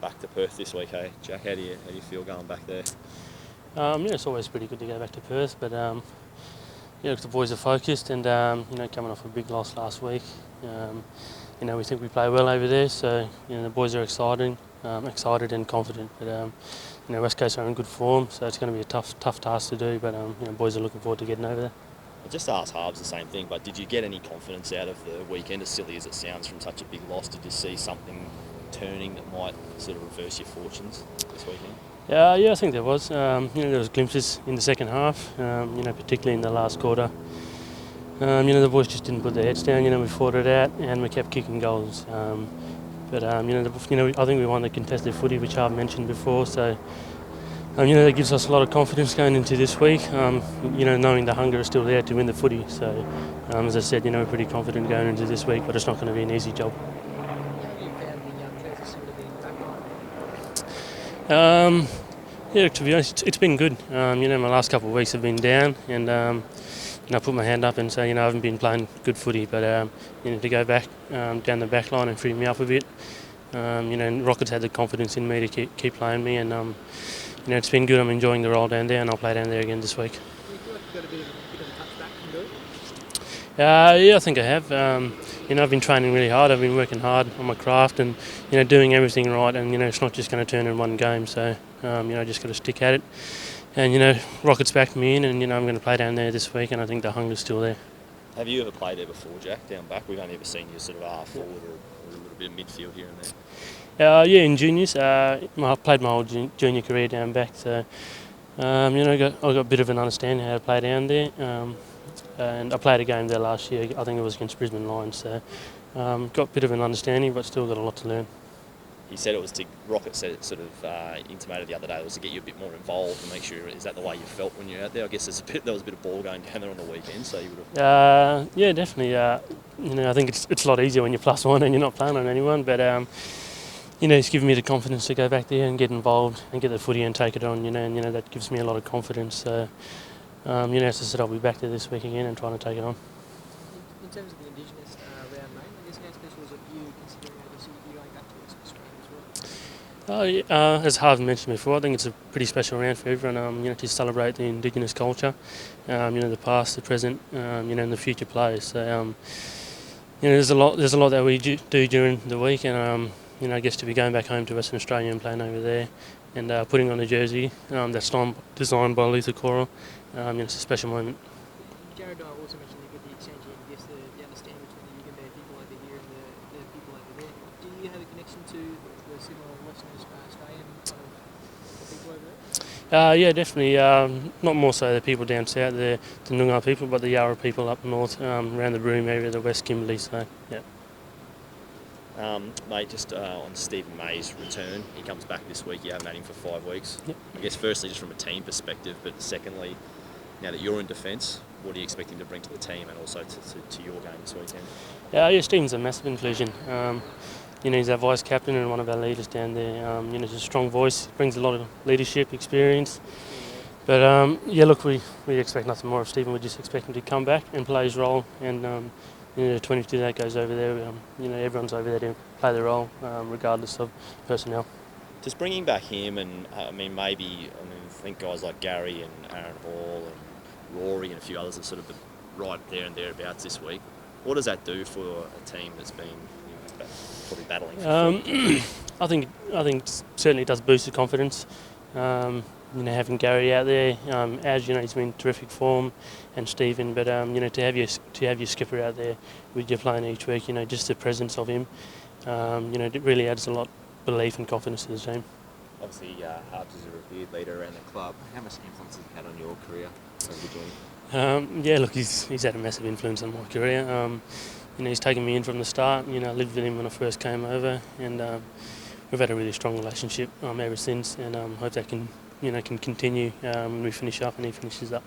back to Perth this week, hey, Jack? How do you feel going back there? Yeah, it's always pretty good to go back to Perth, but the boys are focused and coming off a big loss last week. We think we play well over there, so the boys are excited and confident. But West Coast are in good form, so it's going to be a tough task to do. But boys are looking forward to getting over there. I just asked Harbs the same thing, but did you get any confidence out of the weekend, as silly as it sounds, from such a big loss? Did you see something turning that might sort of reverse your fortunes this weekend? Yeah, I think there was. There was glimpses in the second half, particularly in the last quarter. The boys just didn't put their heads down. We fought it out and we kept kicking goals. I think we won the contested footy, which I've mentioned before. So, that gives us a lot of confidence going into this week. Knowing the hunger is still there to win the footy. So, as I said, we're pretty confident going into this week, but it's not going to be an easy job. To be honest, it's been good. My last couple of weeks have been down, and I put my hand up and say, I haven't been playing good footy, but to go back down the back line and free me up a bit. Rockets had the confidence in me to keep playing me, and it's been good. I'm enjoying the role down there, and I'll play down there again this week. Do you feel like you've got a bit of a touchback from doing it? Yeah, I think I have. I've been training really hard. I've been working hard on my craft and doing everything right. And it's not just going to turn in one game. So just got to stick at it. And Rockets backed me in, and I'm going to play down there this week. And I think the hunger's still there. Have you ever played there before, Jack? Down back, we've only ever seen you sort of half forward or a little bit of midfield here and there. In juniors, I played my whole junior career down back. So I got a bit of an understanding how to play down there. And I played a game there last year. I think it was against Brisbane Lions. So got a bit of an understanding, but still got a lot to learn. He said it was Rocket said it sort of intimated the other day it was to get you a bit more involved and make sure. Is that the way you felt when you were out there? I guess there was a bit of ball going down there on the weekend, so you would have. Yeah, definitely. I think it's a lot easier when you're +1 and you're not playing on anyone. But it's given me the confidence to go back there and get involved and get the footy and take it on. And that gives me a lot of confidence. So as I said, I'll be back there this week again and trying to take it on. In terms of the Indigenous round, mate, I guess how special is it for you, considering you're going back to Australia as well? As Harv mentioned before, I think it's a pretty special round for everyone. To celebrate the Indigenous culture, the past, the present, and the future players. So, there's a lot that we do during the week, and I guess to be going back home to Western Australia and playing over there, and putting on a jersey that's designed by Luther Coral, it's a special moment. Jared also mentioned that with the exchange and the understanding between the Yugambeh people over here and the people over there. Do you have a connection to the similar Western Australian kind of people over there? Definitely. Not more so the people down south, the Noongar people, but the Yarra people up north, around the Broome area, the West Kimberley. So, yeah. Mate, just on Stephen May's return, he comes back this week. You haven't had him for 5 weeks. Yep. I guess firstly, just from a team perspective, but secondly, now that you're in defence, what are you expecting to bring to the team and also to your game this weekend? Stephen's a massive inclusion. He's our vice captain and one of our leaders down there. He's a strong voice, brings a lot of leadership experience. But we expect nothing more of Stephen. We just expect him to come back and play his role. And 22 that goes over there. Everyone's over there to play their role, regardless of personnel. Just bringing back him, and think guys like Gary and Aaron Hall and Rory and a few others are sort of right there and thereabouts this week. What does that do for a team that's been probably battling for I think certainly it does boost the confidence. Having Gary out there, as he's been in terrific form, and Stephen. But to have your skipper out there with you playing each week, just the presence of him, it really adds a lot of belief and confidence to the team. Obviously, Harbs is a revered leader around the club. How much influence has he had on your career over the journey? He's had a massive influence on my career. He's taken me in from the start. I lived with him when I first came over, and we've had a really strong relationship ever since. And hope that can continue when we finish up and he finishes up.